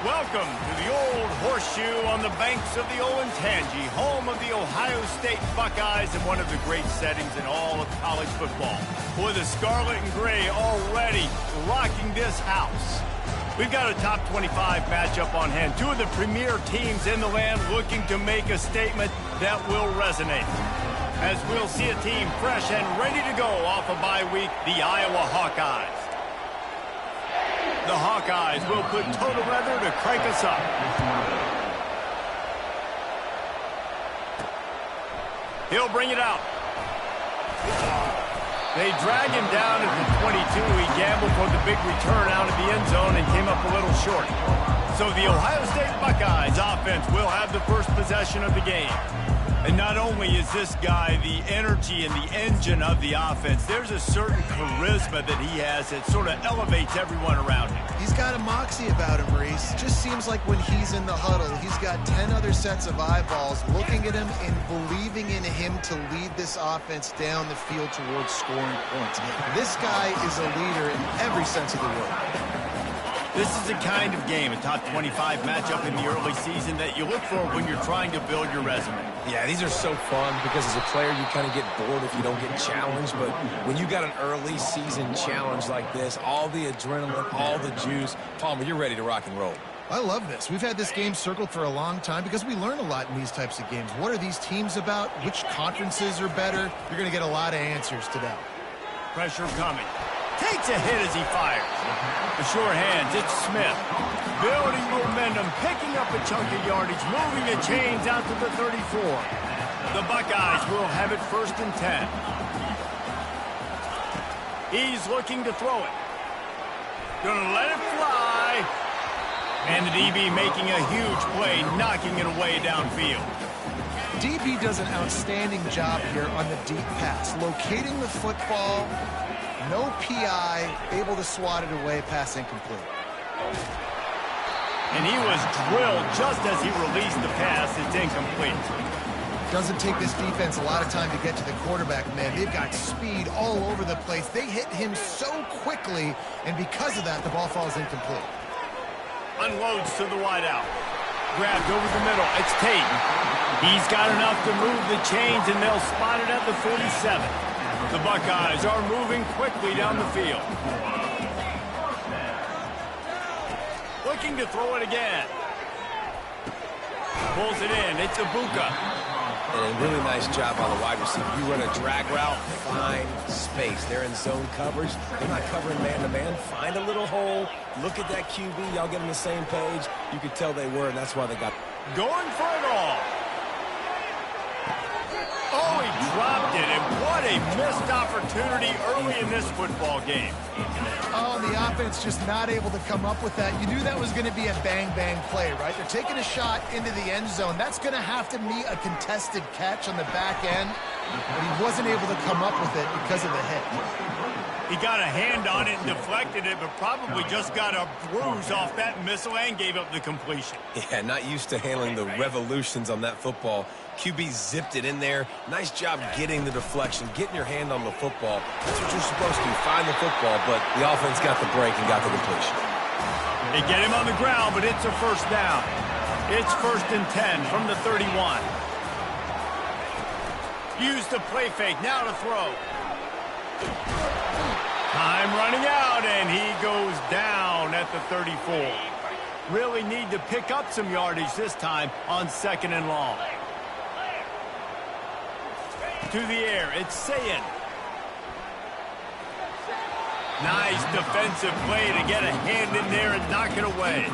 Welcome to the Old Horseshoe on the banks of the Olentangy, home of the Ohio State Buckeyes and one of the great settings in all of college football. Boy, the Scarlet and Gray already rocking this house. We've got a top 25 matchup on hand. Two of the premier teams in the land looking to make a statement that will resonate. As we'll see a team fresh and ready to go off a bye week, the Iowa Hawkeyes. The Hawkeyes will put total weather to crank us up. He'll bring it out. They drag him down at the 22. He gambled for the big return out of the end zone and came up a little short. So the Ohio State Buckeyes offense will have the first possession of the game. And not only is this guy the energy and the engine of the offense, there's a certain charisma that he has that sort of elevates everyone around him. He's got a moxie about him, Reese. Just seems like when he's in the huddle, he's got 10 other sets of eyeballs looking at him and believing in him to lead this offense down the field towards scoring points. This guy is a leader in every sense of the word. This is the kind of game, a top 25 matchup in the early season, that you look for when you're trying to build your resume. Yeah, these are so fun because as a player, you kind of get bored if you don't get challenged. But when you got an early season challenge like this, all the adrenaline, all the juice, Palmer, you're ready to rock and roll. I love this. We've had this game circled for a long time because we learn a lot in these types of games. What are these teams about? Which conferences are better? You're going to get a lot of answers today. Pressure coming. Takes a hit as he fires. The sure hands, it's Smith. Building momentum, picking up a chunk of yardage, moving the chains out to the 34. The Buckeyes will have it 1st and 10. He's looking to throw it. Gonna let it fly. And the DB making a huge play, knocking it away downfield. DB does an outstanding job here on the deep pass, locating the football. No PI, able to swat it away, pass incomplete. And he was drilled just as he released the pass. It's incomplete. Doesn't take this defense a lot of time to get to the quarterback, man. They've got speed all over the place. They hit him so quickly, and because of that, the ball falls incomplete. Unloads to the wideout. Grabbed over the middle. It's Tate. He's got enough to move the chains, and they'll spot it at the 47. The Buckeyes are moving quickly down the field. Looking to throw it again. Pulls it in. It's Ibuka. And a really nice job on the wide receiver. You run a drag route, find space. They're in zone coverage. They're not covering man-to-man. Find a little hole. Look at that QB. Y'all get on the same page. You could tell they were, and that's why they got... Going for it all. Oh, he dropped it, and what a missed opportunity early in this football game. Oh, the offense just not able to come up with that. You knew that was going to be a bang-bang play, right? They're taking a shot into the end zone. That's going to have to be a contested catch on the back end, but he wasn't able to come up with it because of the hit. He got a hand on it and deflected it, but probably just got a bruise off that missile and gave up the completion. Yeah, not used to handling the revolutions on that football. QB zipped it in there. Nice job getting the deflection, getting your hand on the football. That's what you're supposed to do, find the football, but the offense got the break and got the completion. They get him on the ground, but it's a 1st down. It's 1st and 10 from the 31. Use the play fake, now to throw. Time running out, and he goes down at the 34. Really need to pick up some yardage this time on 2nd and long. To the air, it's Sayin. Nice defensive play to get a hand in there and knock it away.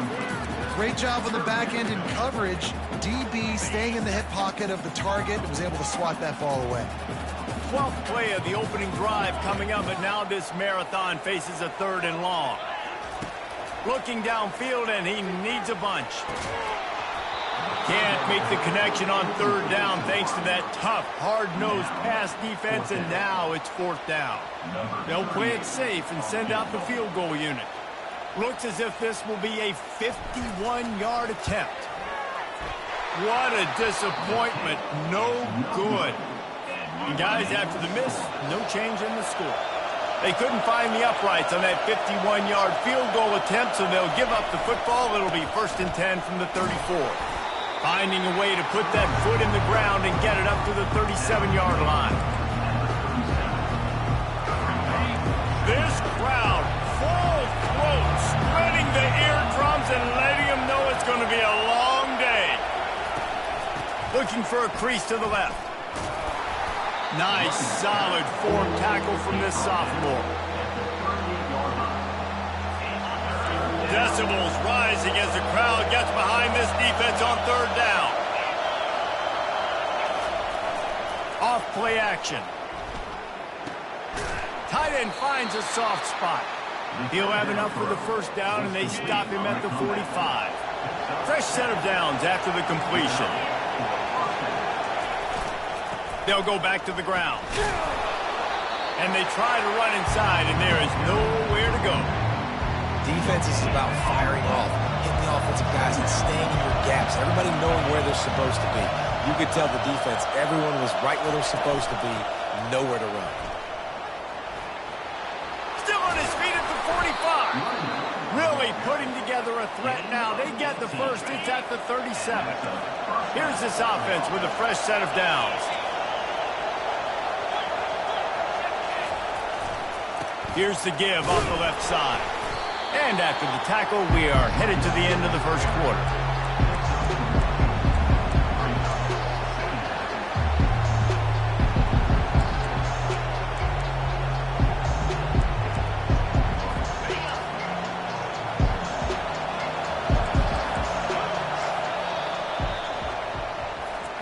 Great job on the back end in coverage. DB staying in the hip pocket of the target and was able to swat that ball away. 12th play of the opening drive coming up, but now this marathon faces a 3rd and long. Looking downfield, and he needs a bunch. Can't make the connection on 3rd down thanks to that tough, hard-nosed pass defense, and now it's 4th down. They'll play it safe and send out the field goal unit. Looks as if this will be a 51-yard attempt. What a disappointment. No good. And guys, after the miss, no change in the score. They couldn't find the uprights on that 51-yard field goal attempt, so they'll give up the football. It'll be 1st and 10 from the 34. Finding a way to put that foot in the ground and get it up to the 37-yard line. This crowd, full throat, spreading the eardrums and letting them know it's going to be a long day. Looking for a crease to the left. Nice, solid form tackle from this sophomore. Decibels rising as the crowd gets behind this defense on 3rd down. Off play action. Tight end finds a soft spot. He'll have enough for the 1st down, and they stop him at the 45. Fresh set of downs after the completion. They'll go back to the ground. And they try to run inside, and there is nowhere to go. Defense is about firing off, hitting the offensive guys and staying in your gaps. Everybody knowing where they're supposed to be. You could tell the defense, everyone was right where they're supposed to be, nowhere to run. Still on his feet at the 45. Really putting together a threat now. They get the 1st. It's at the 37. Here's this offense with a fresh set of downs. Here's the give off the left side. And after the tackle, we are headed to the end of the 1st quarter.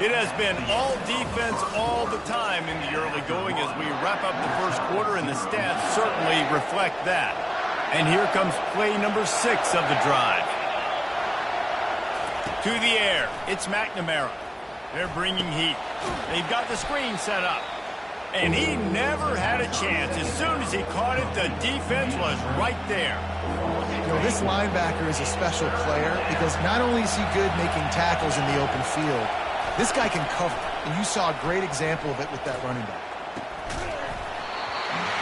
It has been all defense all the time in the early going as we wrap up the 1st quarter, and the stats certainly reflect that. And here comes play number 6 of the drive. To the air, it's McNamara. They're bringing heat. They've got the screen set up. And he never had a chance. As soon as he caught it, the defense was right there. You know, this linebacker is a special player because not only is he good making tackles in the open field, this guy can cover, and you saw a great example of it with that running back.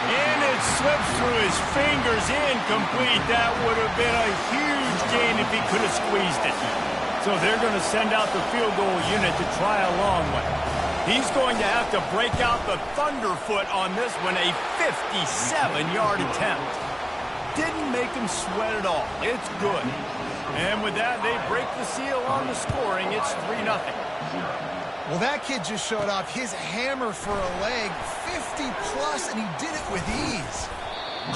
And it slips through his fingers, incomplete. That would have been a huge gain if he could have squeezed it. So they're going to send out the field goal unit to try a long one. He's going to have to break out the thunderfoot on this one, a 57-yard attempt. Didn't make him sweat at all. It's good. And with that, they break the seal on the scoring. It's 3-0. Well, that kid just showed off his hammer for a leg, 50-plus, and he did it with ease.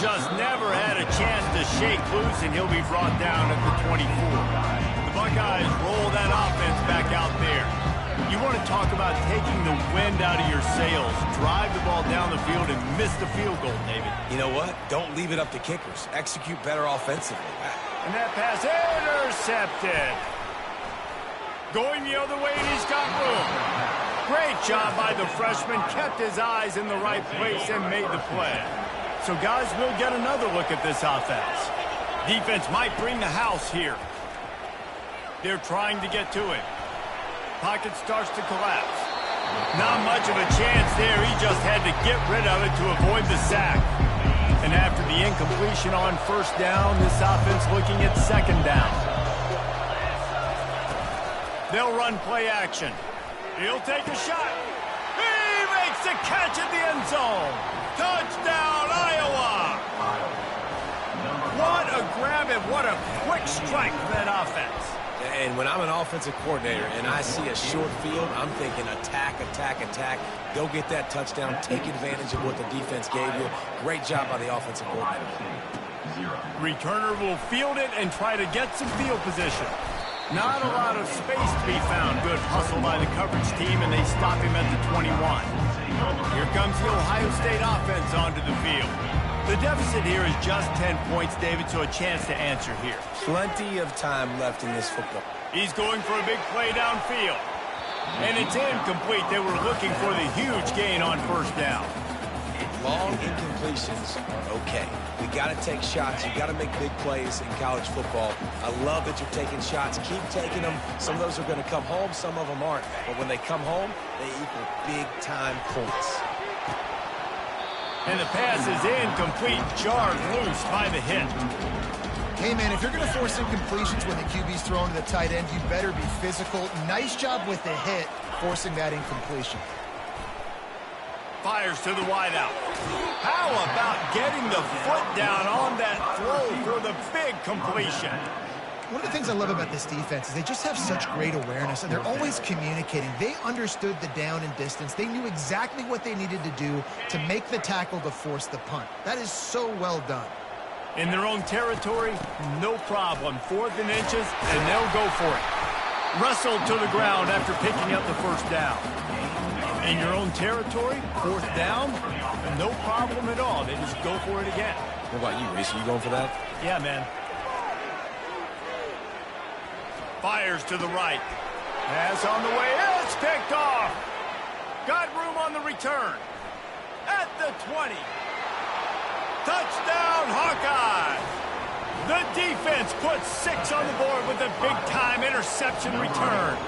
Just never had a chance to shake loose, and he'll be brought down at the 24. The Buckeyes roll that offense back out there. You want to talk about taking the wind out of your sails. Drive the ball down the field and miss the field goal, David. You know what? Don't leave it up to kickers. Execute better offensively. And that pass intercepted. Going the other way, and he's got room. Great job by the freshman. Kept his eyes in the right place and made the play. So, guys, we'll get another look at this offense. Defense might bring the house here. They're trying to get to it. Pocket starts to collapse. Not much of a chance there. He just had to get rid of it to avoid the sack. And after the incompletion on 1st down, this offense looking at 2nd down. They'll run play action. He'll take a shot. He makes the catch at the end zone. Touchdown, Iowa! What a grab and what a quick strike for that offense. And when I'm an offensive coordinator and I see a short field, I'm thinking attack, attack, attack. Go get that touchdown. Take advantage of what the defense gave you. Great job by the offensive coordinator. Returner will field it and try to get some field position. Not a lot of space to be found. Good hustle by the coverage team, and they stop him at the 21. Here comes the Ohio State offense onto the field. The deficit here is just 10 points, David, so a chance to answer here. Plenty of time left in this football. He's going for a big play downfield. And it's incomplete. They were looking for the huge gain on 1st down. Long incompletions are okay. We got to take shots. You got to make big plays in college football. I love that you're taking shots. Keep taking them. Some of those are going to come home. Some of them aren't. But when they come home, they equal big-time points. And the pass is incomplete, jarred loose by the hit. Hey, man, if you're going to force incompletions when the QB's throwing to the tight end, you better be physical. Nice job with the hit, forcing that incompletion. Fires to the wideout. How about getting the foot down on that throw for the big completion? One of the things I love about this defense is they just have such great awareness, and they're always communicating. They understood the down and distance. They knew exactly what they needed to do to make the tackle to force the punt. That is so well done. In their own territory, no problem. 4th and inches, and they'll go for it. Wrestled to the ground after picking up the first down. In your own territory, 4th down, no problem at all. They just go for it again. What about you, Reese? Are you going for that? Yeah, man. Fires to the right. Pass on the way. It's picked off. Got room on the return. At the 20. Touchdown, Hawkeyes! The defense puts 6 on the board with a big-time interception return.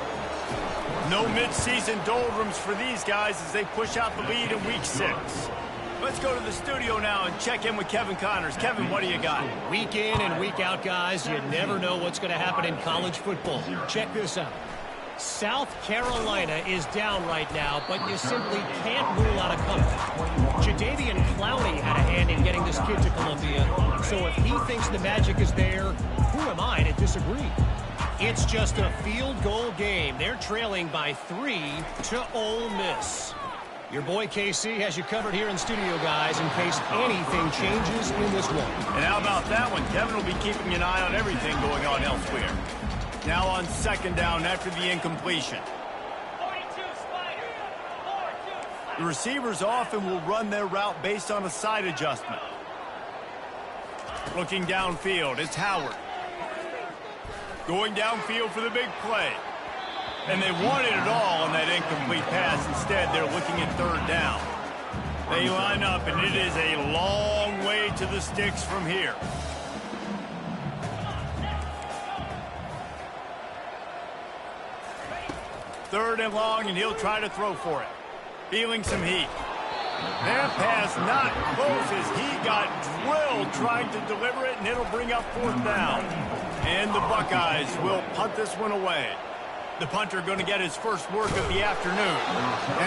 No mid-season doldrums for these guys as they push out the lead in Week 6. Let's go to the studio now and check in with Kevin Connors. Kevin, what do you got? Week in and week out, guys, you never know what's going to happen in college football. Check this out. South Carolina is down right now, but you simply can't rule out a comeback. Jadeveon Clowney had a hand in getting this kid to Columbia, so if he thinks the magic is there, who am I to disagree? It's just a field goal game. They're trailing by 3 to Ole Miss. Your boy KC has you covered here in studio, guys, in case anything changes in this one. And how about that one? Kevin will be keeping an eye on everything going on elsewhere. Now on 2nd down after the incompletion. The receivers often will run their route based on a side adjustment. Looking downfield, it's Howard. Going downfield for the big play. And they wanted it all on that incomplete pass. Instead, they're looking at 3rd down. They line up, and it is a long way to the sticks from here. Third and long, and he'll try to throw for it. Feeling some heat. That pass not close as he got drilled trying to deliver it, and it'll bring up 4th down. And the Buckeyes will punt this one away. The punter going to get his first work of the afternoon.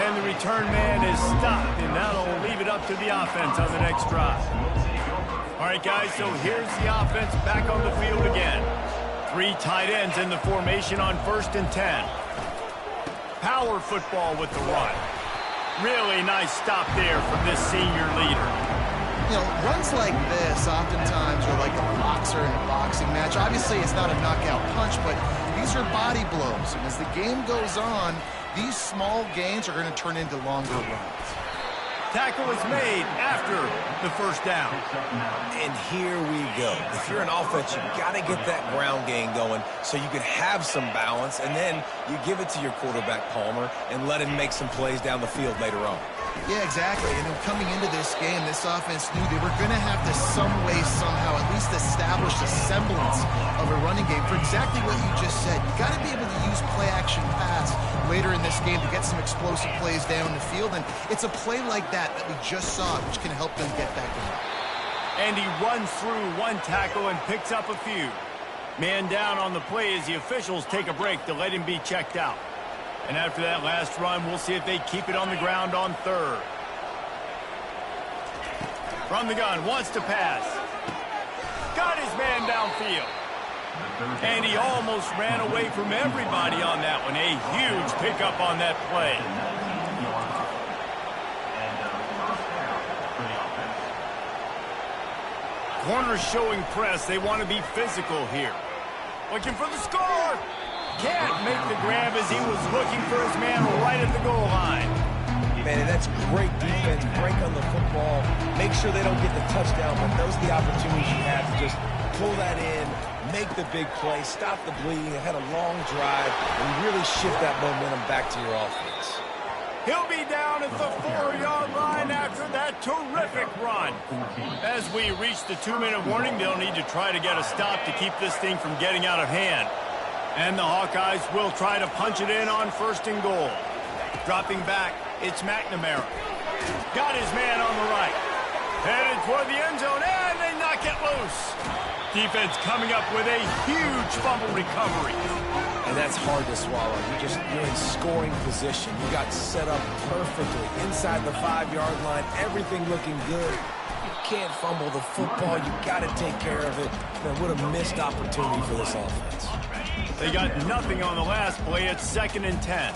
And the return man is stopped, and that'll leave it up to the offense on the next drive. All right, guys, so here's the offense back on the field again. 3 tight ends in the formation on 1st and 10. Power football with the run. Really nice stop there from this senior leader. You know, runs like this oftentimes are like a boxer in a boxing match. Obviously, it's not a knockout punch, but these are body blows. And as the game goes on, these small gains are going to turn into longer runs. Tackle is made after the first down. And here we go. If you're an offense, you've got to get that ground game going so you can have some balance, and then you give it to your quarterback, Palmer, and let him make some plays down the field later on. Yeah, exactly. And coming into this game, this offense knew they were going to have to some way, somehow, at least establish a semblance of a running game for exactly what you just said. You got to be able to use play-action pass later in this game to get some explosive plays down the field. And it's a play like that we just saw, which can help them get that going. And he runs through 1 tackle and picks up a few. Man down on the play as the officials take a break to let him be checked out. And after that last run, we'll see if they keep it on the ground on 3rd. From the gun, wants to pass. Got his man downfield. And he almost ran away from everybody on that one. A huge pickup on that play. Corners showing press. They want to be physical here. Looking for the score. Can't make the grab as he was looking for his man right at the goal line. Man, that's great defense. Break on the football. Make sure they don't get the touchdown, but those are the opportunities you have to just pull that in, make the big play, stop the bleeding, and had a long drive, and really shift that momentum back to your offense. He'll be down at the 4-yard line after that terrific run. As we reach the 2-minute warning, they'll need to try to get a stop to keep this thing from getting out of hand. And the Hawkeyes will try to punch it in on 1st and goal. Dropping back, it's McNamara. Got his man on the right. for the end zone, and they knock it loose. Defense coming up with a huge fumble recovery. And that's hard to swallow. You're in scoring position. You got set up perfectly inside the 5-yard line, everything looking good. You can't fumble the football. You got to take care of it. Man, what a missed opportunity for this offense. They got nothing on the last play. It's 2nd and 10.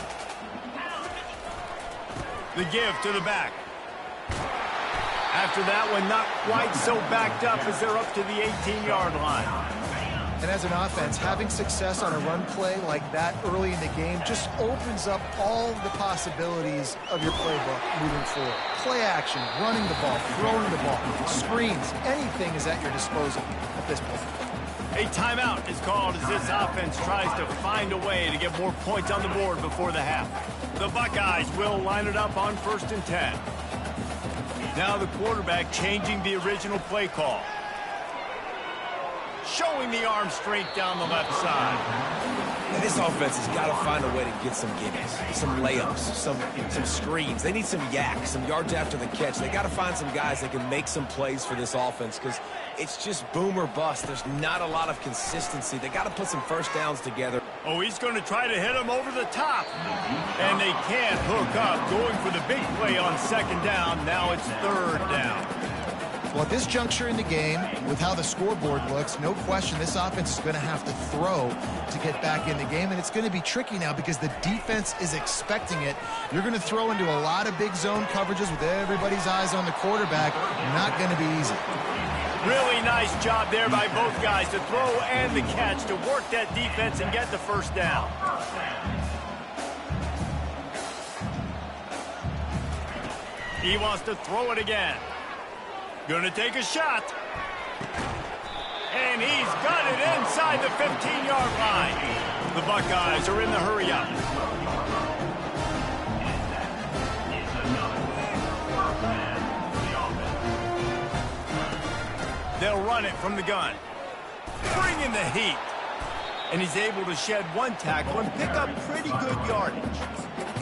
The give to the back. After that one, not quite so backed up as they're up to the 18-yard line. And as an offense, having success on a run play like that early in the game just opens up all the possibilities of your playbook moving forward. Play action, running the ball, throwing the ball, screens, anything is at your disposal at this point. A timeout is called as this offense tries to find a way to get more points on the board before the half. The Buckeyes will line it up on 1st and 10. Now the quarterback changing the original play call. Showing the arm strength down the left side. And this offense has got to find a way to get some gimmies, some layups, some screens. They need some yak, some yards after the catch. They got to find some guys that can make some plays for this offense because it's just boom or bust. There's not a lot of consistency. They got to put some first downs together. Oh, he's going to try to hit him over the top. And they can't hook up, going for the big play on 2nd down. Now it's 3rd down. Well, at this juncture in the game, with how the scoreboard looks, no question this offense is going to have to throw to get back in the game, and it's going to be tricky now because the defense is expecting it. You're going to throw into a lot of big zone coverages with everybody's eyes on the quarterback. Not going to be easy. Really nice job there by both guys to throw and the catch to work that defense and get the 1st down. He wants to throw it again. Gonna take a shot. And he's got it inside the 15-yard line. The Buckeyes are in the hurry-up. They'll run it from the gun. Bring in the heat. And he's able to shed one tackle and pick up pretty good yardage.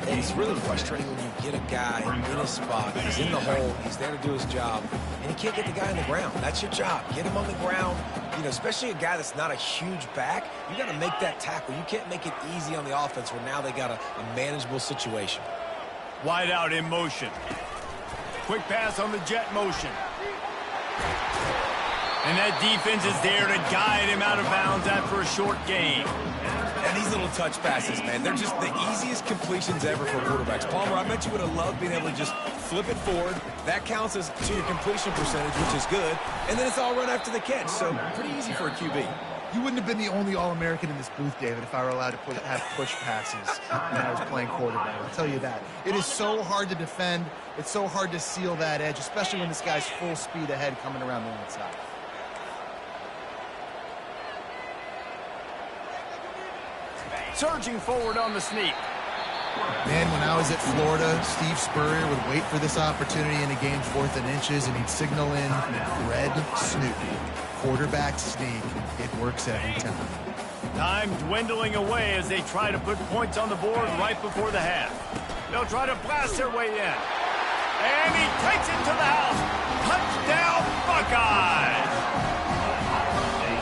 And it's really frustrating when you get a guy in a spot. He's in the hole. He's there to do his job. And you can't get the guy on the ground. That's your job. Get him on the ground. You know, especially a guy that's not a huge back. You got to make that tackle. You can't make it easy on the offense where now they got a manageable situation. Wide out in motion. Quick pass on the jet motion. And that defense is there to guide him out of bounds after a short gain. And these little touch passes, man, they're just the easiest completions ever for quarterbacks. Palmer, I bet you would have loved being able to just flip it forward. That counts as to your completion percentage, which is good. And then it's all run after the catch, so pretty easy for a QB. You wouldn't have been the only All-American in this booth, David, if I were allowed to have push passes when I was playing quarterback. I'll tell you that. It is so hard to defend. It's so hard to seal that edge, especially when this guy's full speed ahead coming around the outside. Surging forward on the sneak. Man, when I was at Florida, Steve Spurrier would wait for this opportunity in a game 4th and inches, and he'd signal in red snoop. Quarterback sneak. It works every time. Time dwindling away as they try to put points on the board right before the half. They'll try to blast their way in. And he takes it to the house. Touchdown, Buckeyes!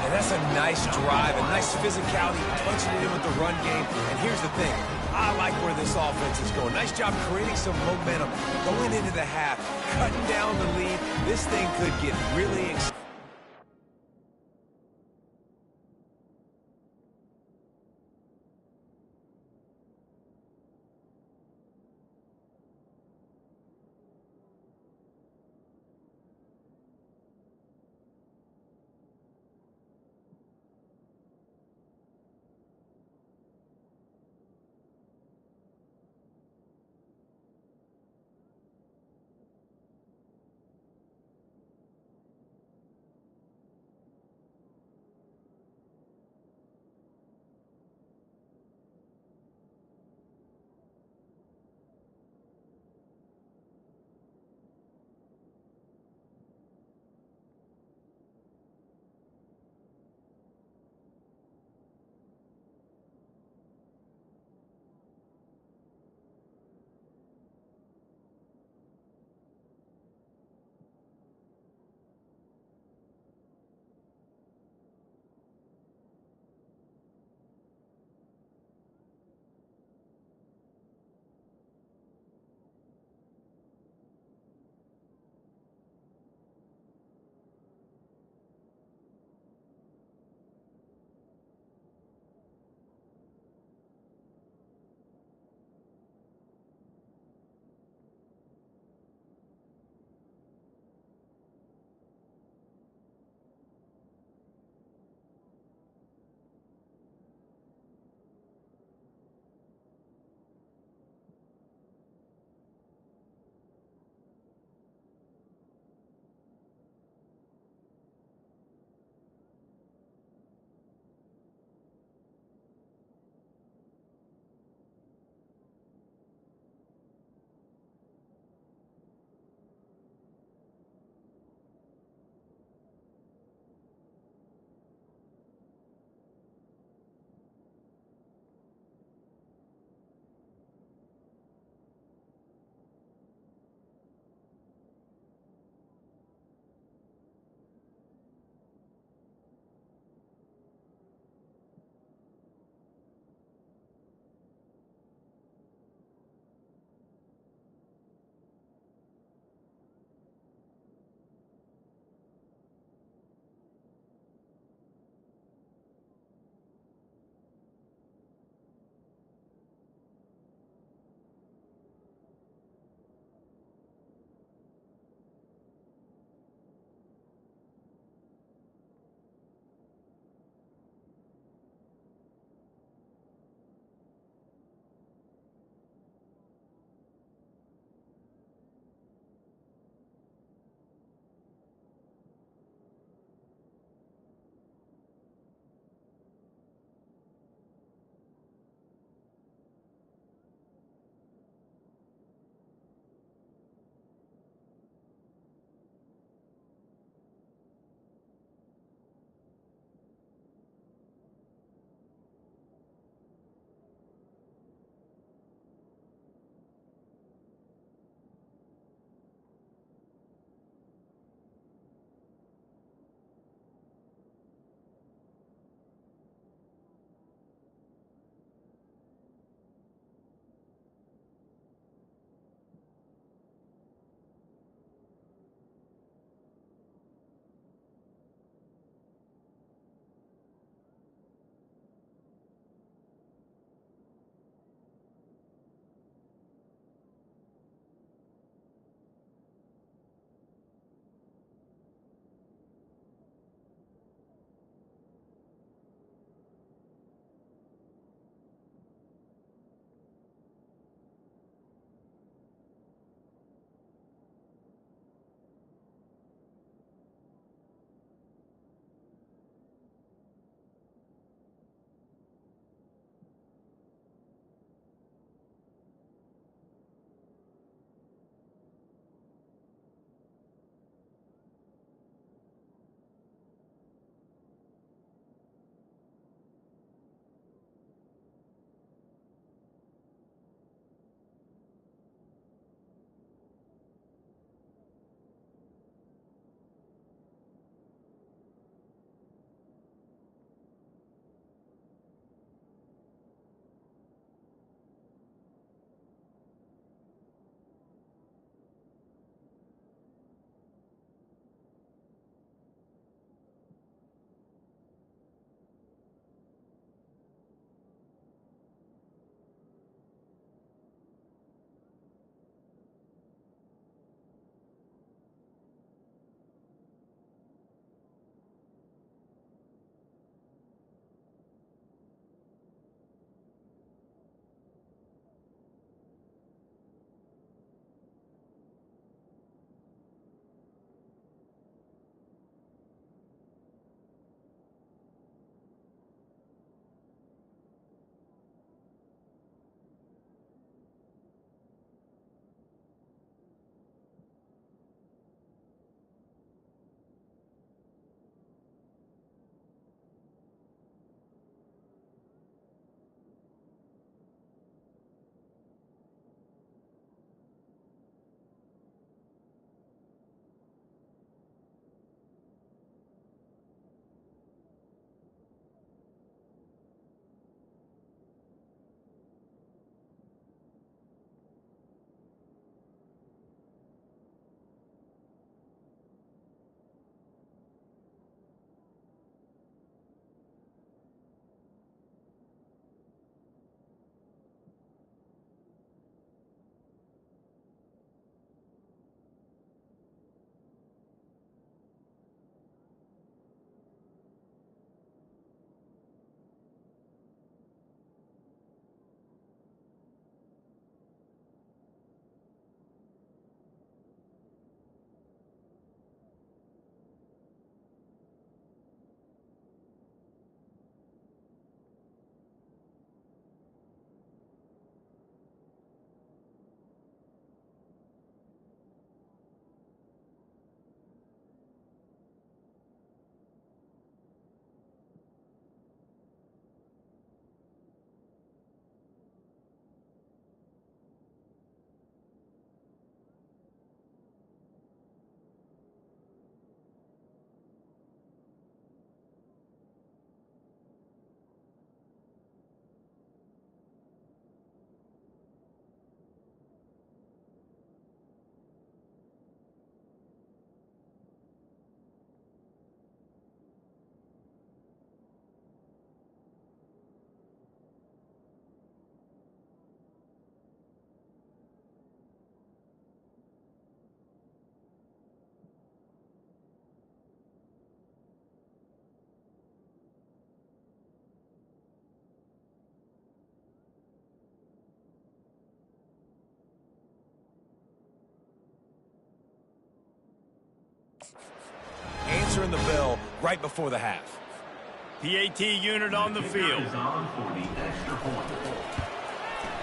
And that's a nice drive, a nice physicality, punching it in with the run game. And here's the thing. I like where this offense is going. Nice job creating some momentum, going into the half, cutting down the lead. This thing could get really exciting. Answering the bell right before the half. PAT unit on the field.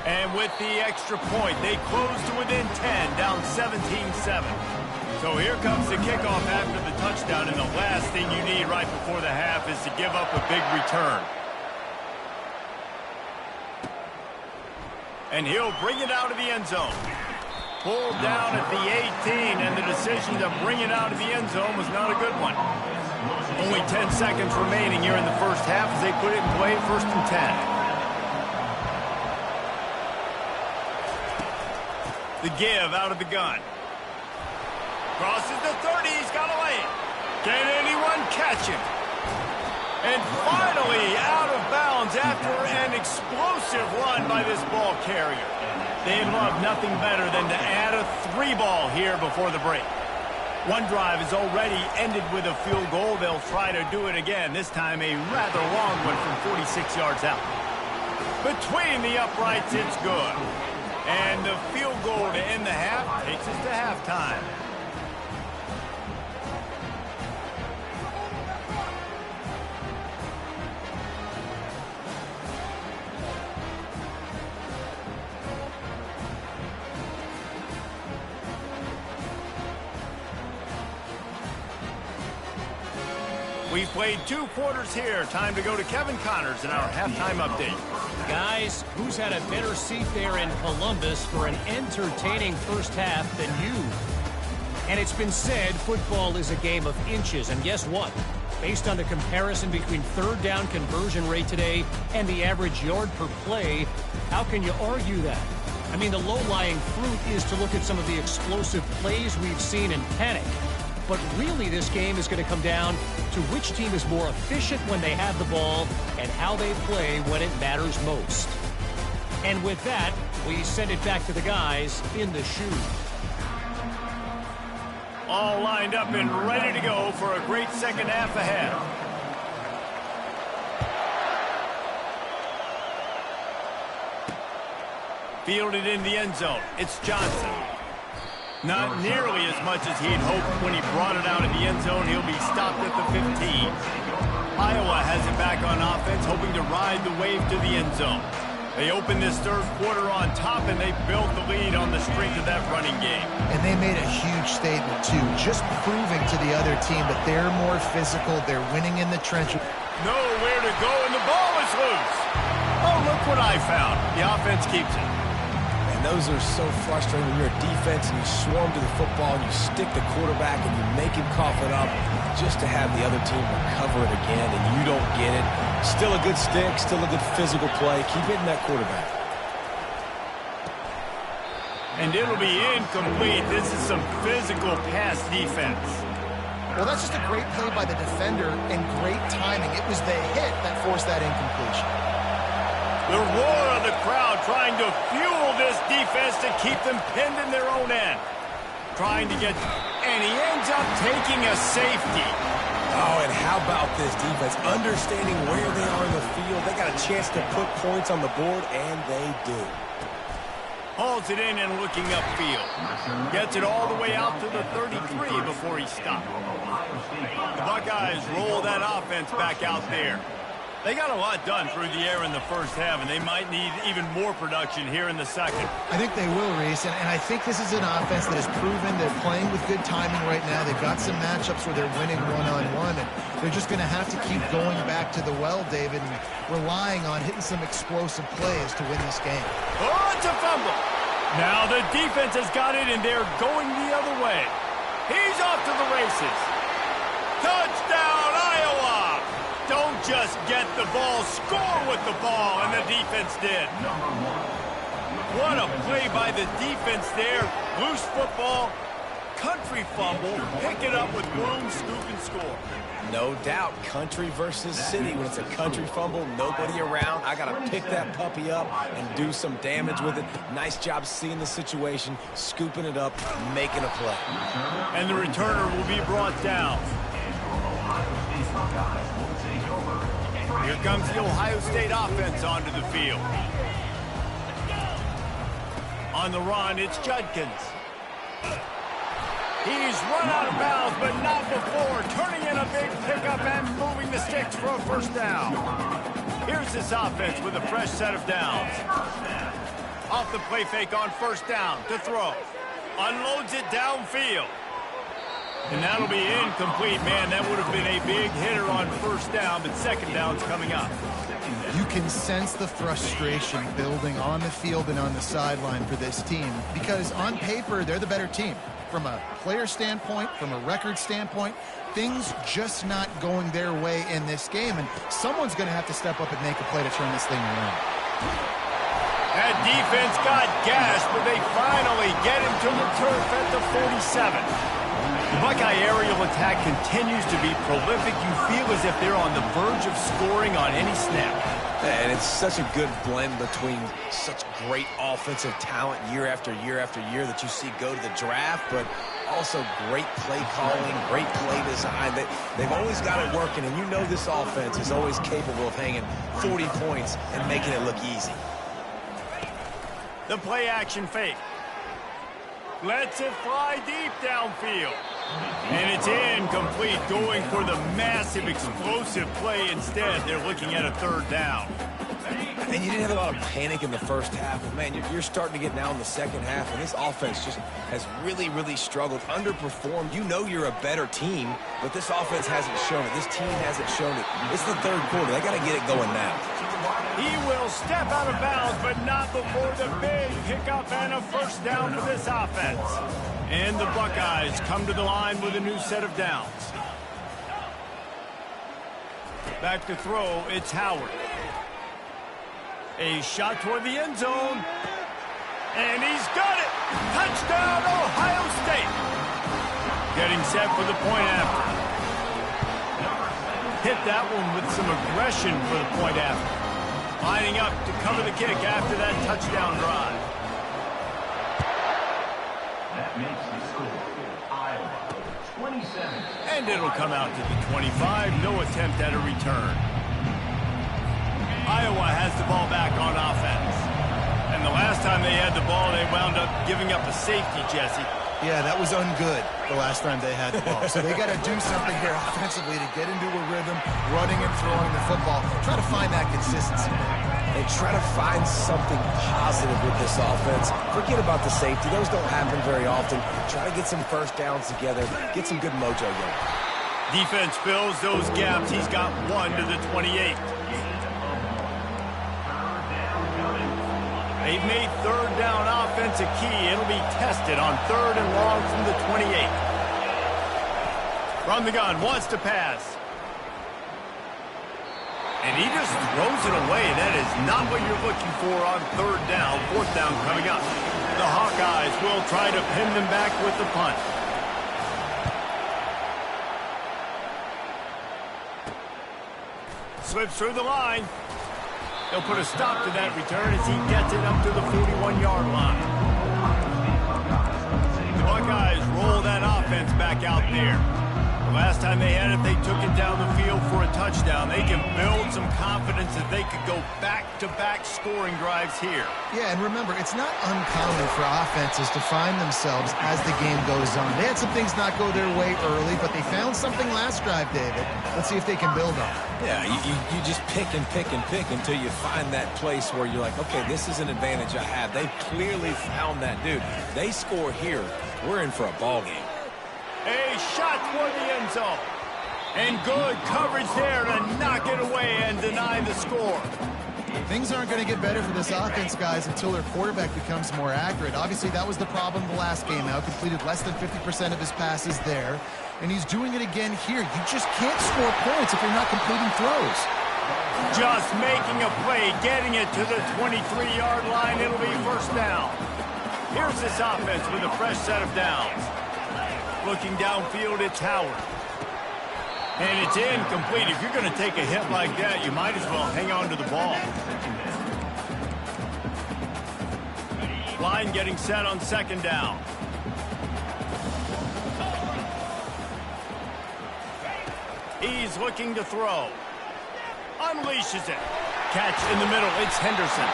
And with the extra point, they close to within 10, down 17-7. So here comes the kickoff after the touchdown, and the last thing you need right before the half is to give up a big return. And he'll bring it out of the end zone. Pulled down at the 18, and the decision to bring it out of the end zone was not a good one. Only 10 seconds remaining here in the first half as they put it in play, 1st and 10. The give out of the gun. Crosses the 30, he's got to lay it. Can anyone catch him? And finally out of bounds after an explosive run by this ball carrier. They'd love nothing better than to add a 3-ball here before the break. One drive is already ended with a field goal. They'll try to do it again, this time a rather long one from 46 yards out. Between the uprights, it's good. And the field goal to end the half takes us to halftime. We've played 2 quarters here. Time to go to Kevin Connors in our halftime update. Guys, who's had a better seat there in Columbus for an entertaining first half than you? And it's been said football is a game of inches. And guess what? Based on the comparison between third down conversion rate today and the average yard per play, how can you argue that? I mean, the low-lying fruit is to look at some of the explosive plays we've seen in panic. But really, this game is going to come down to which team is more efficient when they have the ball and how they play when it matters most. And with that, we send it back to the guys in the shoe. All lined up and ready to go for a great second half ahead. Fielded in the end zone. It's Johnson. Not nearly as much as he'd hoped when he brought it out of the end zone. He'll be stopped at the 15. Iowa has it back on offense, hoping to ride the wave to the end zone. They opened this third quarter on top, and they built the lead on the strength of that running game. And they made a huge statement, too, just proving to the other team that they're more physical, they're winning in the trenches. Nowhere to go, and the ball is loose. Oh, look what I found. The offense keeps it. Those are so frustrating when you're a defense and you swarm to the football and you stick the quarterback and you make him cough it up just to have the other team recover it again and you don't get it. Still a good stick, still a good physical play. Keep hitting that quarterback. And it'll be incomplete. This is some physical pass defense. Well, that's just a great play by the defender and great timing. It was the hit that forced that incompletion. The roar of the crowd trying to fuel this defense to keep them pinned in their own end. Trying to get, and he ends up taking a safety. Oh, and how about this defense? Understanding where they are in the field. They got a chance to put points on the board, and they do. Hauls it in and looking upfield. Gets it all the way out to the 33 before he stopped. The Buckeyes roll that offense back out there. They got a lot done through the air in the first half, and they might need even more production here in the second. I think they will, Reese, and I think this is an offense that has proven they're playing with good timing right now. They've got some matchups where they're winning one-on-one, and they're just going to have to keep going back to the well, David, and relying on hitting some explosive plays to win this game. Oh, it's a fumble. Now the defense has got it, and they're going the other way. He's off to the races. Touchdown, Iowa! Don't just get the ball, score with the ball, and the defense did. What a play by the defense there. Loose football, country fumble, pick it up with room, scoop, and score. No doubt, country versus city. When it's a country fumble, nobody around. I got to pick that puppy up and do some damage with it. Nice job seeing the situation, scooping it up, making a play. And the returner will be brought down. Here comes the Ohio State offense onto the field. On the run, it's Judkins. He's run out of bounds, but not before turning in a big pickup and moving the sticks for a first down. Here's this offense with a fresh set of downs. Off the play fake on first down to throw. Unloads it downfield. And that'll be incomplete. Man, that would have been a big hitter on first down, but second down's coming up. You can sense the frustration building on the field and on the sideline for this team because on paper, they're the better team. From a player standpoint, from a record standpoint, things just not going their way in this game, and someone's going to have to step up and make a play to turn this thing around. That defense got gashed, but they finally get him to the turf at the 47. The Buckeye aerial attack continues to be prolific. You feel as if they're on the verge of scoring on any snap. And it's such a good blend between such great offensive talent year after year after year that you see go to the draft, but also great play calling, great play design. They've always got it working, and you know this offense is always capable of hanging 40 points and making it look easy. The play action fake. Lets it fly deep downfield. And it's incomplete, going for the massive explosive play instead. They're looking at a third down. And you didn't have a lot of panic in the first half. But man, you're starting to get now in the second half, and this offense just has really, really struggled, underperformed. You know you're a better team, but this offense hasn't shown it. This team hasn't shown it. It's the third quarter. They got to get it going now. He will step out of bounds, but not before the big pickup and a first down for this offense. And the Buckeyes come to the line with a new set of downs. Back to throw, it's Howard. A shot toward the end zone. And he's got it! Touchdown, Ohio State! Getting set for the point after. Hit that one with some aggression for the point after. Lining up to cover the kick after that touchdown drive. That makes the score Iowa 27. And it'll come out to the 25. No attempt at a return. Iowa has the ball back on offense. And the last time they had the ball, they wound up giving up a safety, Jesse. Yeah, that was ungood the last time they had the ball. So they got to do something here offensively to get into a rhythm, running and throwing the football. Try to find that consistency. And try to find something positive with this offense. Forget about the safety. Those don't happen very often. Try to get some first downs together. Get some good mojo going. Defense fills those gaps. He's got one to the 28. They've made third down offense a key. It'll be tested on third and long from the 28. From the gun, wants to pass. And he just throws it away. That is not what you're looking for on third down. Fourth down coming up. The Hawkeyes will try to pin them back with the punt. Slips through the line. They'll put a stop to that return as he gets it up to the 41-yard line. The Buckeyes roll that offense back out there. The last time they had it, they took it down the field for a touchdown. They can build some confidence that they could go back-to-back scoring drives here. Yeah, and remember, it's not uncommon for offenses to find themselves as the game goes on. They had some things not go their way early, but they found something last drive, David. Let's see if they can build on it. Yeah, you just pick and pick and pick until you find that place where you're like, okay, this is an advantage I have. They've clearly found that, dude. They score here, we're in for a ball game. A shot toward the end zone. And good coverage there to knock it away and deny the score. Things aren't going to get better for this offense, guys, until their quarterback becomes more accurate. Obviously, that was the problem the last game out. Completed less than 50% of his passes there. And he's doing it again here. You just can't score points if you're not completing throws. Just making a play, getting it to the 23-yard line. It'll be first down. Here's this offense with a fresh set of downs. Looking downfield, it's Howard. And it's incomplete. If you're going to take a hit like that, you might as well hang on to the ball. Line getting set on second down. He's looking to throw. Unleashes it. Catch in the middle. It's Henderson.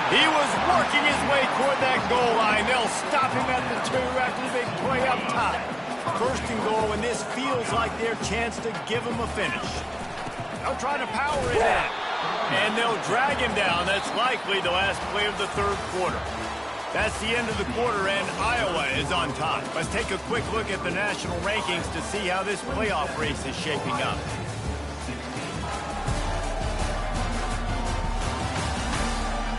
He was working his way toward that goal line. They'll stop him at the 2 after the big play up top. First and goal, and this feels like their chance to give them a finish. They'll try to power it in. And they'll drag him down. That's likely the last play of the third quarter. That's the end of the quarter, and Iowa is on top. Let's take a quick look at the national rankings to see how this playoff race is shaping up.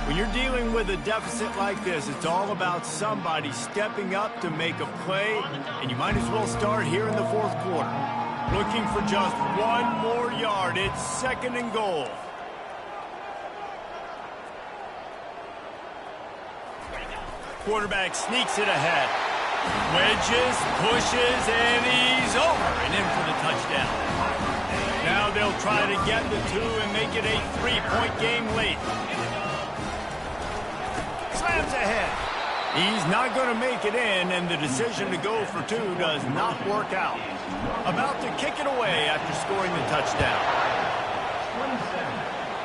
When you're dealing with a deficit like this, it's all about somebody stepping up to make a play, and you might as well start here in the fourth quarter. Looking for just one more yard. It's second and goal. Quarterback sneaks it ahead. Wedges, pushes, and he's over and in for the touchdown. Now they'll try to get the two and make it a 3-point game late. Slams ahead. He's not going to make it in, and the decision to go for two does not work out. About to kick it away after scoring the touchdown. 27,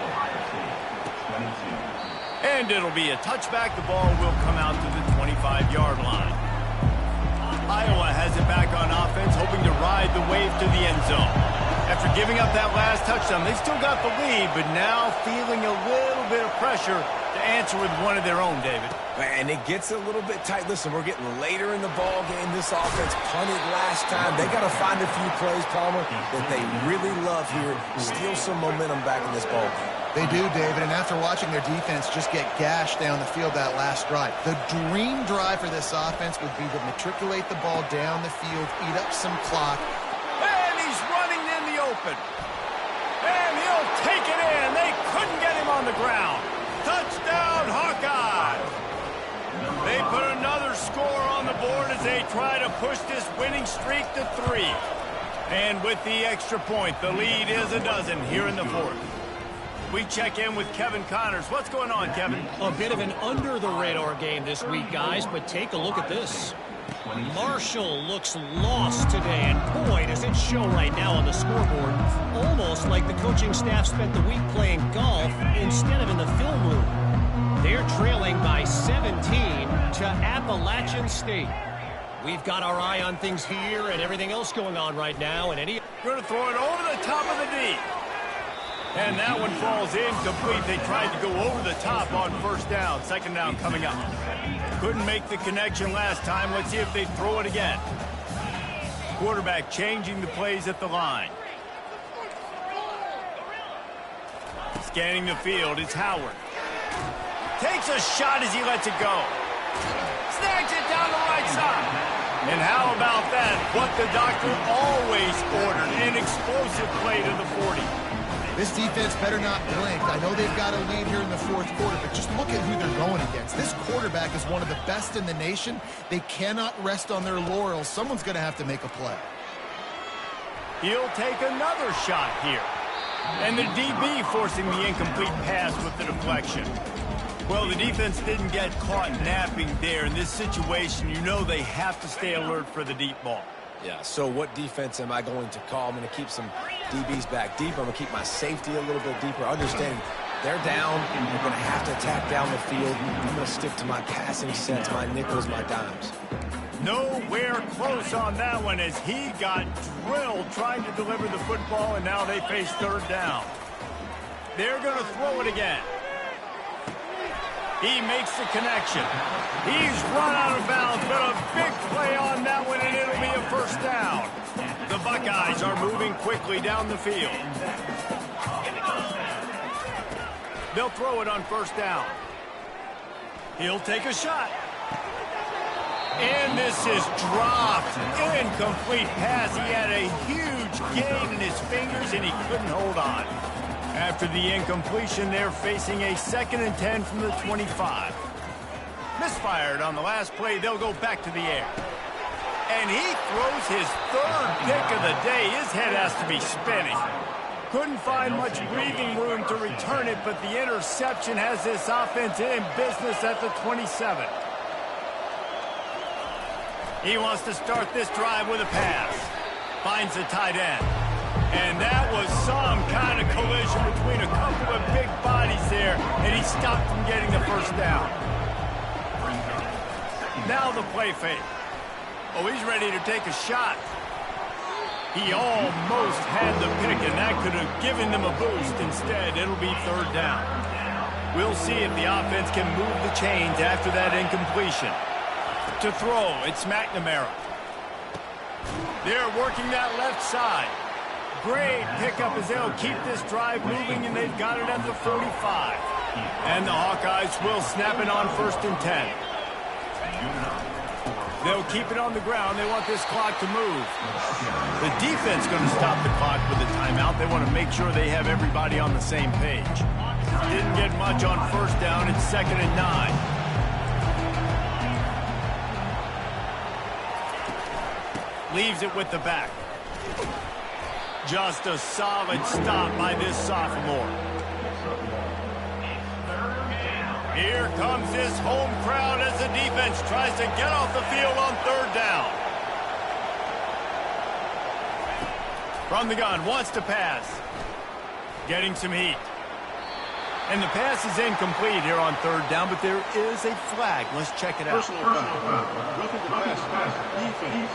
Ohio State, 22. And it'll be a touchback. The ball will come out to the 25-yard line. Iowa has it back on offense, hoping to ride the wave to the end zone. After giving up that last touchdown, they still got the lead, but now feeling a little bit of pressure to answer with one of their own, David. And it gets a little bit tight. Listen, we're getting later in the ball game. This offense punted last time. They got to find a few plays, Palmer, that they really love here. Steal some momentum back in this ball game. They do, David, and after watching their defense just get gashed down the field that last drive, the dream drive for this offense would be to matriculate the ball down the field, eat up some clock. And he's running in the open. And he'll take it in. They couldn't get him on the ground. Touchdown, Hawkeyes! They put another score on the board as they try to push this winning streak to 3. And with the extra point, the lead is a dozen here in the fourth. We check in with Kevin Connors. What's going on, Kevin? A bit of an under-the-radar game this week, guys, but take a look at this. Marshall looks lost today, and boy, does it show right now on the scoreboard. Almost like the coaching staff spent the week playing golf instead of in the film room. They're trailing by 17 to Appalachian State. We've got our eye on things here and everything else going on right now. And going to throw it over the top of the D. And that one falls incomplete. They tried to go over the top on first down. Second down coming up. Couldn't make the connection last time. Let's see if they throw it again. Quarterback changing the plays at the line. Scanning the field, it's Howard. Takes a shot as he lets it go. Snags it down the right side. And how about that? What the doctor always ordered. An explosive play to the 40. This defense better not blink. I know they've got a lead here in the fourth quarter, but just look at who they're going against. This quarterback is one of the best in the nation. They cannot rest on their laurels. Someone's going to have to make a play. He'll take another shot here. And the DB forcing the incomplete pass with the deflection. Well, the defense didn't get caught napping there. In this situation, you know they have to stay alert for the deep ball. Yeah, so what defense am I going to call? I'm going to keep some DBs back deep. I'm going to keep my safety a little bit deeper. Understanding they're down, and they're going to have to attack down the field. I'm going to stick to my passing sets, my nickels, my dimes. Nowhere close on that one as he got drilled trying to deliver the football, and now they face third down. They're going to throw it again. He makes the connection. He's run out of bounds, but a big play on that one, and it'll be a first down. The Buckeyes are moving quickly down the field. They'll throw it on first down. He'll take a shot. And this is dropped. Incomplete pass. He had a huge gain in his fingers, and he couldn't hold on. After the incompletion, they're facing a 2nd and 10 from the 25. Misfired on the last play. They'll go back to the air. And he throws his third pick of the day. His head has to be spinning. Couldn't find much breathing room to return it, but the interception has this offense in business at the 27. He wants to start this drive with a pass. Finds the tight end. And that was some kind of collision between a couple of big bodies there, and he stopped from getting the first down. Now the play fake. Oh, he's ready to take a shot. He almost had the pick, and that could have given them a boost. Instead, it'll be third down. We'll see if the offense can move the chains after that incompletion. To throw, it's McNamara. They're working that left side. Great pickup as they'll keep this drive moving, and they've got it at the 45. And the Hawkeyes will snap it on 1st and 10. They'll keep it on the ground. They want this clock to move. The defense going to stop the clock with a timeout. They want to make sure they have everybody on the same page. Didn't get much on 1st down. It's 2nd and 9. Leaves it with the back. Just a solid stop by this sophomore. Here comes this home crowd as the defense tries to get off the field on 3rd down. From the gun, wants to pass. Getting some heat. And the pass is incomplete here on 3rd down, but there is a flag. Let's check it out. Personal foul. Roughing the pass. Defense.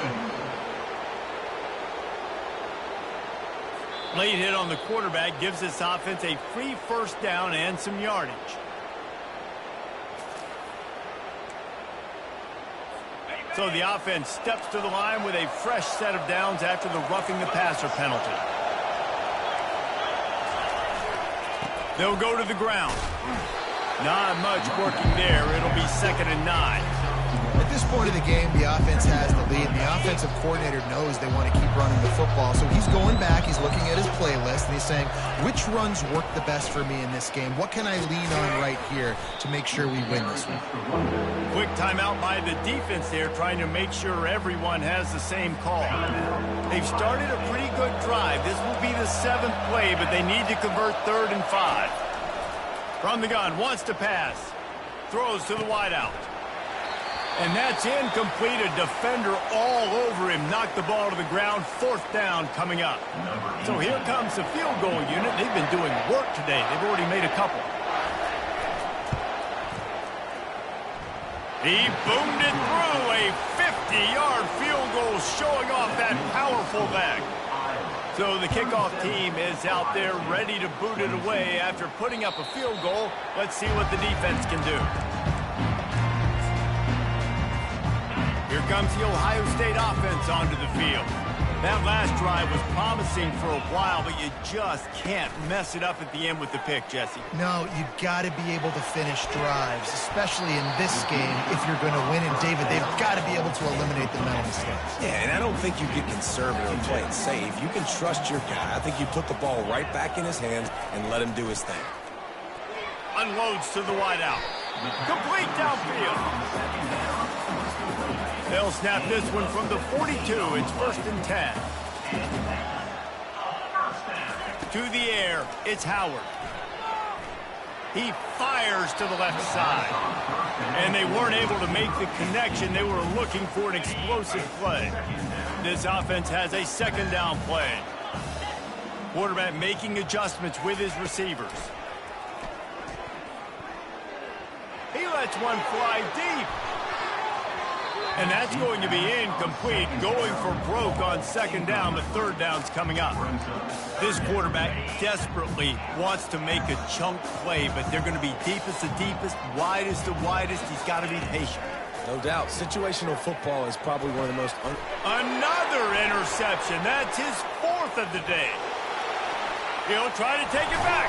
Late hit on the quarterback gives this offense a free 1st down and some yardage. So the offense steps to the line with a fresh set of downs after the roughing the passer penalty. They'll go to the ground. Not much working there. It'll be 2nd and 9. At this point of the game, the offense has the lead, and the offensive coordinator knows they want to keep running the football. So he's going back, he's looking at his playlist, and he's saying, which runs work the best for me in this game? What can I lean on right here to make sure we win this one? Quick timeout by the defense there, trying to make sure everyone has the same call. They've started a pretty good drive. This will be the 7th play, but they need to convert 3rd and 5. From the gun, wants to pass. Throws to the wideout. And that's incomplete. A defender all over him. Knocked the ball to the ground. 4th down coming up. So here comes the field goal unit. They've been doing work today. They've already made a couple. He boomed it through. A 50-yard field goal showing off that powerful leg. So the kickoff team is out there ready to boot it away after putting up a field goal. Let's see what the defense can do. Here comes the Ohio State offense onto the field. That last drive was promising for a while, but you just can't mess it up at the end with the pick, Jesse. No, you got to be able to finish drives, especially in this game if you're going to win. And, David, they've got to be able to eliminate the mental mistakes. Yeah, and I don't think you get conservative or play it safe. You can trust your guy. I think you put the ball right back in his hands and let him do his thing. Unloads to the wideout. Complete downfield. They'll snap this one from the 42. It's 1st and 10. To the air, it's Howard. He fires to the left side. And they weren't able to make the connection. They were looking for an explosive play. This offense has a 2nd down play. Quarterback making adjustments with his receivers. He lets one fly deep. And that's going to be incomplete, going for broke on 2nd down, but 3rd down's coming up. This quarterback desperately wants to make a chunk play, but they're going to be deepest to deepest, widest to widest. He's got to be patient. No doubt. Situational football is probably one of the most... Another interception. That's his 4th of the day. He'll try to take it back.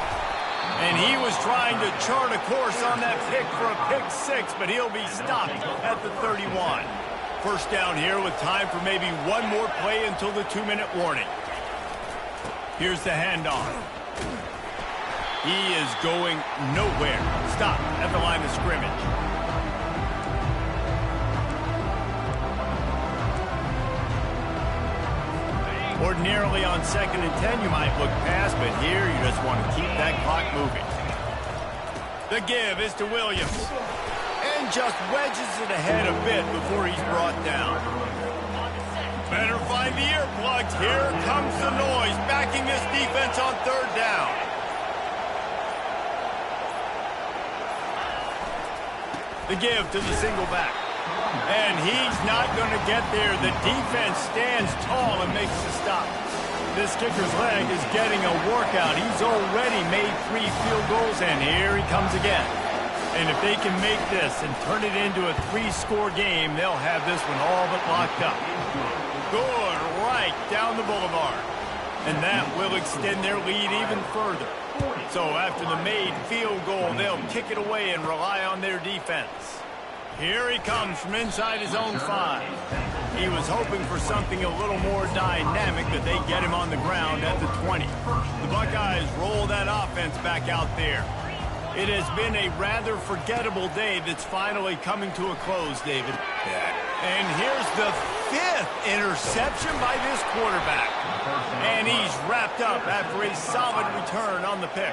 And he was trying to chart a course on that pick for a pick 6, but he'll be stopped at the 31. 1st down here with time for maybe one more play until the 2-minute warning. Here's the handoff. He is going nowhere. Stop at the line of scrimmage. Ordinarily on 2nd and 10, you might look past, but here you just want to keep that clock moving. The give is to Williams. And just wedges it ahead a bit before he's brought down. Better find the earplugs. Here comes the noise, backing this defense on 3rd down. The give to the single back. And he's not going to get there. The defense stands tall and makes the stop. This kicker's leg is getting a workout. He's already made 3 field goals, and here he comes again. And if they can make this and turn it into a 3-score game, they'll have this one all but locked up. Good, right down the boulevard. And that will extend their lead even further. So after the made field goal, they'll kick it away and rely on their defense. Here he comes from inside his own 5. He was hoping for something a little more dynamic, that they get him on the ground at the 20. The Buckeyes roll that offense back out there. It has been a rather forgettable day that's finally coming to a close, David. And here's the 5th interception by this quarterback. And he's wrapped up after a solid return on the pick.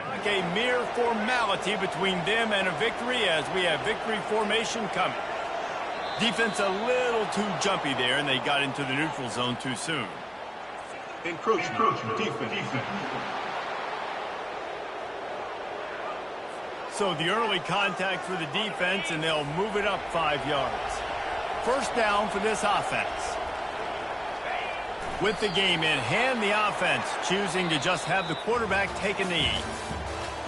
Like a mere formality between them and a victory, as we have victory formation coming. Defense a little too jumpy there, and they got into the neutral zone too soon. Encroachment defense. So the early contact for the defense, and they'll move it up 5 yards. First down for this offense. With the game in hand, the offense choosing to just have the quarterback take a knee.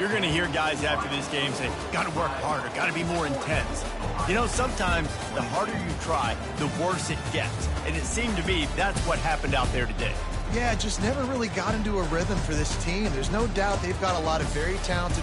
You're going to hear guys after this game say, got to work harder, got to be more intense. You know, sometimes the harder you try, the worse it gets. And it seemed to me that's what happened out there today. Yeah, just never really got into a rhythm for this team. There's no doubt they've got a lot of very talented